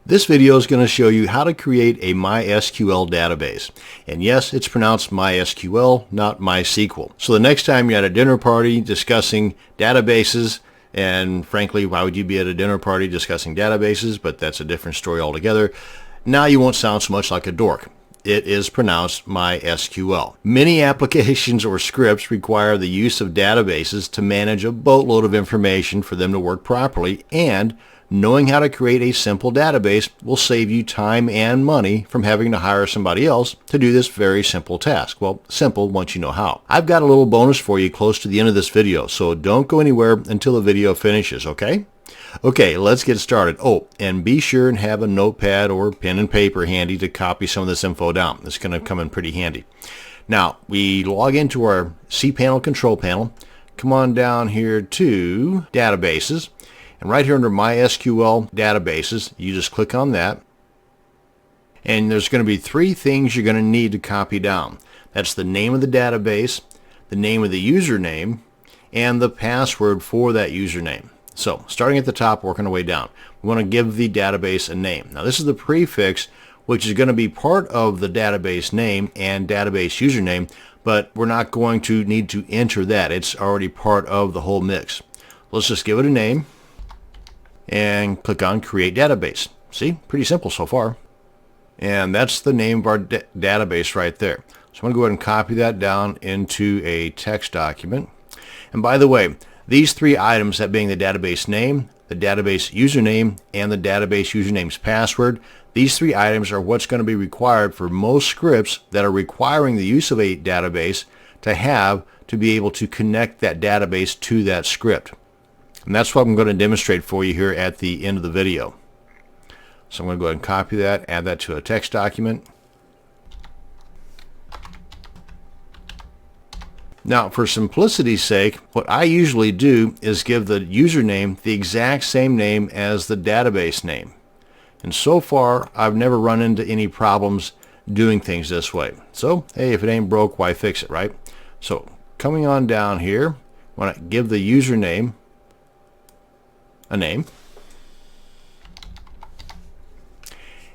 This video is going to show you how to create a MySQL database. And yes, it's pronounced MySQL, not MySQL. So the next time you're at a dinner party discussing databases, and frankly, why would you be at a dinner party discussing databases? But that's a different story altogether. Now you won't sound so much like a dork. It is pronounced MySQL. Many applications or scripts require the use of databases to manage a boatload of information for them to work properly, and knowing how to create a simple database will save you time and money from having to hire somebody else to do this very simple task. Well, simple once you know how. I've got a little bonus for you close to the end of this video, so don't go anywhere until the video finishes, okay? Okay, let's get started. Oh, and be sure and have a notepad or pen and paper handy to copy some of this info down. It's going to come in pretty handy. Now, we log into our cPanel control panel. Come on down here to Databases. And right here under MySQL Databases, you just click on that. And there's going to be three things you're going to need to copy down. That's the name of the database, the name of the username, and the password for that username. So, starting at the top, working our way down. We want to give the database a name. Now, this is the prefix, which is going to be part of the database name and database username, but we're not going to need to enter that. It's already part of the whole mix. Let's just give it a name and click on Create Database. See? Pretty simple so far. And that's the name of our database right there. So I'm going to go ahead and copy that down into a text document. And by the way, these three items, that being the database name, the database username, and the database username's password, these three items are what's going to be required for most scripts that are requiring the use of a database to be able to connect that database to that script. And that's what I'm going to demonstrate for you here at the end of the video. So I'm going to go ahead and copy that, add that to a text document. Now, for simplicity's sake, what I usually do is give the username the exact same name as the database name. And so far, I've never run into any problems doing things this way. So, hey, if it ain't broke, why fix it, right? So, coming on down here, I want to give the username a name.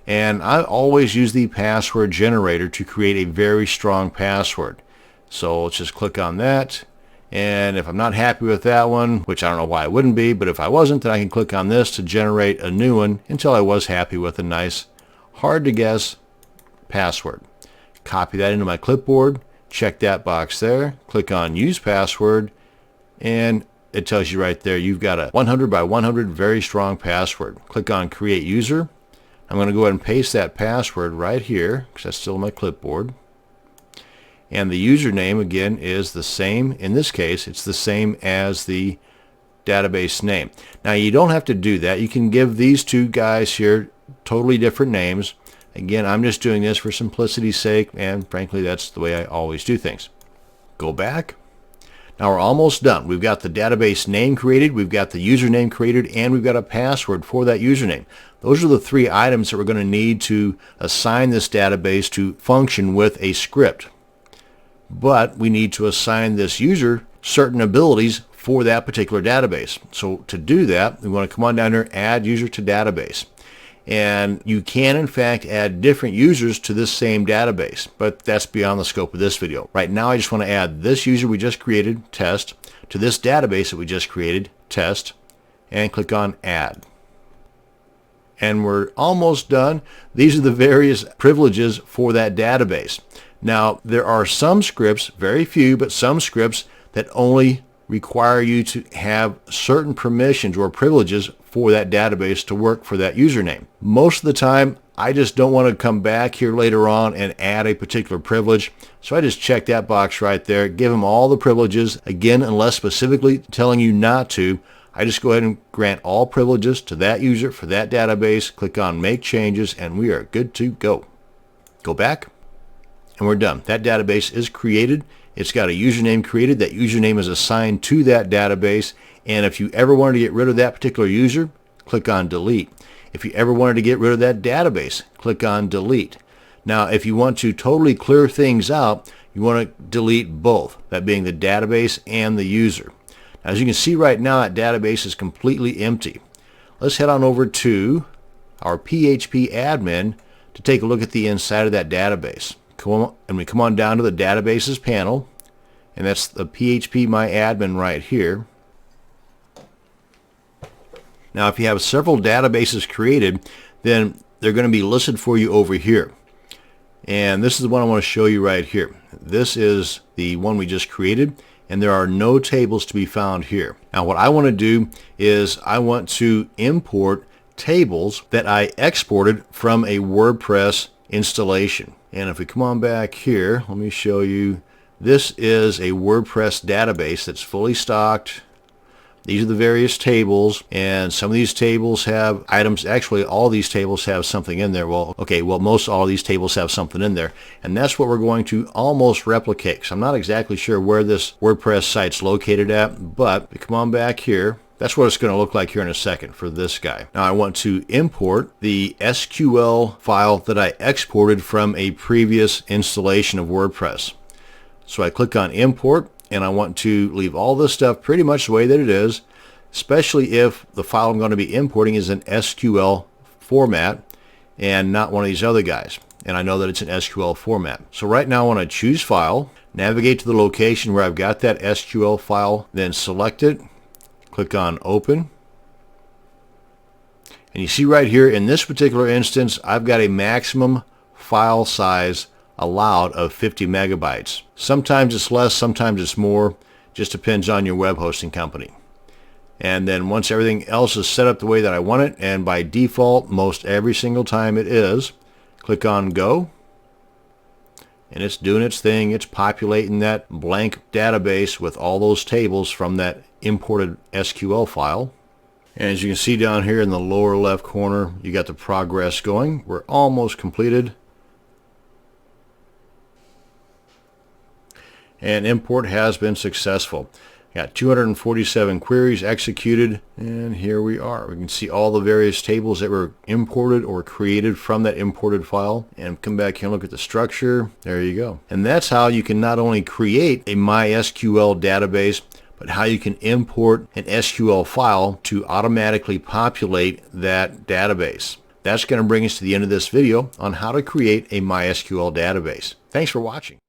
And I always use the password generator to create a very strong password. So let's just click on that, and if I'm not happy with that one, which I don't know why I wouldn't be, but if I wasn't, then I can click on this to generate a new one until I was happy with a nice, hard to guess password. Copy that into my clipboard, check that box there, click on Use Password, and it tells you right there you've got a 100 by 100 very strong password. Click on Create User. I'm going to go ahead and paste that password right here because that's still in my clipboard. And the username, again, is the same. In this case, it's the same as the database name. Now, you don't have to do that. You can give these two guys here totally different names. Again, I'm just doing this for simplicity's sake, and frankly, that's the way I always do things. Go back. Now, we're almost done. We've got the database name created, we've got the username created, and we've got a password for that username. Those are the three items that we're going to need to assign this database to function with a script. But we need to assign this user certain abilities for that particular database. So to do that, we want to come on down here, add user to database. And you can, in fact, add different users to this same database, but that's beyond the scope of this video. Right now, I just want to add this user we just created, test, to this database that we just created, test, and click on Add. And we're almost done. These are the various privileges for that database. Now, there are some scripts, very few, but some scripts that only require you to have certain permissions or privileges for that database to work for that username. Most of the time, I just don't want to come back here later on and add a particular privilege. So I just check that box right there, give them all the privileges. Again, unless specifically telling you not to, I just go ahead and grant all privileges to that user for that database, click on Make Changes, and we are good to go. Go back. And we're done. That database is created. It's got a username created. That username is assigned to that database. And if you ever wanted to get rid of that particular user, click on Delete. If you ever wanted to get rid of that database, click on Delete. Now, if you want to totally clear things out, you want to delete both, that being the database and the user. Now, as you can see right now, that database is completely empty. Let's head on over to our PHP admin to take a look at the inside of that database. And we come on down to the databases panel, and that's the PHP My Admin right here. Now if you have several databases created, then they're going to be listed for you over here. And this is the one I want to show you right here. This is the one we just created, and there are no tables to be found here. Now what I want to do is I want to import tables that I exported from a WordPress installation. And if we come on back here, let me show you. This is a WordPress database that's fully stocked. These are the various tables, and some of these tables have items. Actually, all these tables have something in there. Well, most all of these tables have something in there, and that's what we're going to almost replicate. So I'm not exactly sure where this WordPress site's located at, but if we come on back here, that's what it's going to look like here in a second for this guy. Now I want to import the SQL file that I exported from a previous installation of WordPress. So I click on import, and I want to leave all this stuff pretty much the way that it is, especially if the file I'm going to be importing is an SQL format and not one of these other guys. And I know that it's an SQL format. So right now I want to choose File, navigate to the location where I've got that SQL file, then select it, click on Open. And you see right here in this particular instance, I've got a maximum file size allowed of 50 megabytes. Sometimes it's less, sometimes it's more. Just depends on your web hosting company. And then once everything else is set up the way that I want it, and by default most every single time it is, click on Go, and it's doing its thing. It's populating that blank database with all those tables from that imported SQL file. And as you can see down here in the lower left corner, you got the progress going. We're almost completed. And import has been successful. Got 247 queries executed, and here we are. We can see all the various tables that were imported or created from that imported file, and come back here and look at the structure. There you go. And that's how you can not only create a MySQL database, but how you can import an SQL file to automatically populate that database. That's going to bring us to the end of this video on how to create a MySQL database. Thanks for watching.